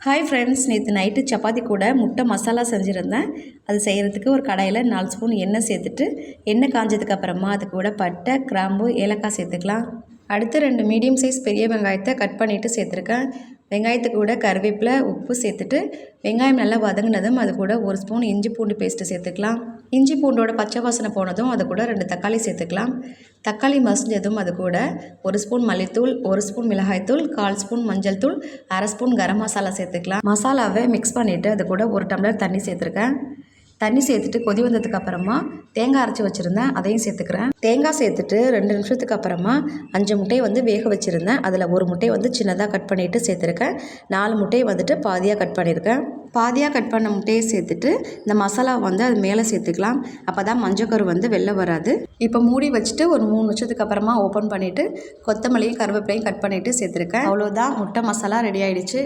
Hi friends, நேற்று night chapati கூட முட்டை மசாலா செஞ்சுருந்தேன். அது செய்கிறதுக்கு ஒரு கடாயில் 4 ஸ்பூன் எண்ணெய் சேர்த்துட்டு, எண்ணெய் காஞ்சதுக்கு அப்புறமா அது கூட பட்டை, கிராம்பு, ஏலக்காய் சேர்த்துக்கலாம். அடுத்து 2 மீடியம் சைஸ் பெரிய வெங்காயத்தை கட் பண்ணிவிட்டு சேர்த்துருக்கேன். வெங்காயத்துக்கு கூட கருவேப்பிலை, உப்பு சேர்த்துட்டு வெங்காயம் நல்லா வதங்கினதும் அது கூட 1 ஸ்பூன் இஞ்சி பூண்டு பேஸ்ட்டு சேர்த்துக்கலாம். இஞ்சி பூண்டோட பச்சை வாசனை போனதும் அது கூட 2 தக்காளி சேர்த்துக்கலாம். தக்காளி மசிஞ்சதும் அது கூட 1 ஸ்பூன் மல்லித்தூள், 1 ஸ்பூன் மிளகாய்த்தூள், 1/4 ஸ்பூன் மஞ்சள் தூள், 1/2 ஸ்பூன் கரம் மசாலா சேர்த்துக்கலாம். மசாலாவை மிக்ஸ் பண்ணிவிட்டு அது கூட 1 டம்ளர் தண்ணி சேர்த்துருக்கேன். தண்ணி சேர்த்துட்டு கொதி வந்ததுக்கு அப்புறமா தேங்காய் அரைச்சி வச்சுருந்தேன், அதையும் சேர்த்துக்கிறேன். தேங்காய் சேர்த்துட்டு 2 நிமிஷத்துக்கு அப்புறமா 5 முட்டையை வேக வச்சுருந்தேன். அதில் 1 முட்டையை சின்னதாக கட் பண்ணிவிட்டு சேர்த்துருக்கேன். 4 முட்டையை பாதியாக கட் பண்ணியிருக்கேன். பாதியாக கட் பண்ண முட்டையை சேர்த்துட்டு இந்த மசாலா அது மேலே சேர்த்துக்கலாம். அப்போ தான் மஞ்சக்கரு வெளில வராது. இப்போ மூடி வச்சுட்டு ஒரு 3 நிமிஷத்துக்கு அப்புறமா ஓப்பன் பண்ணிவிட்டு கொத்தமல்லியும் கருவேப்பிலையும் கட் பண்ணிவிட்டு சேர்த்துருக்கேன். அவ்வளோதான், முட்டை மசாலா ரெடி ஆகிடுச்சு.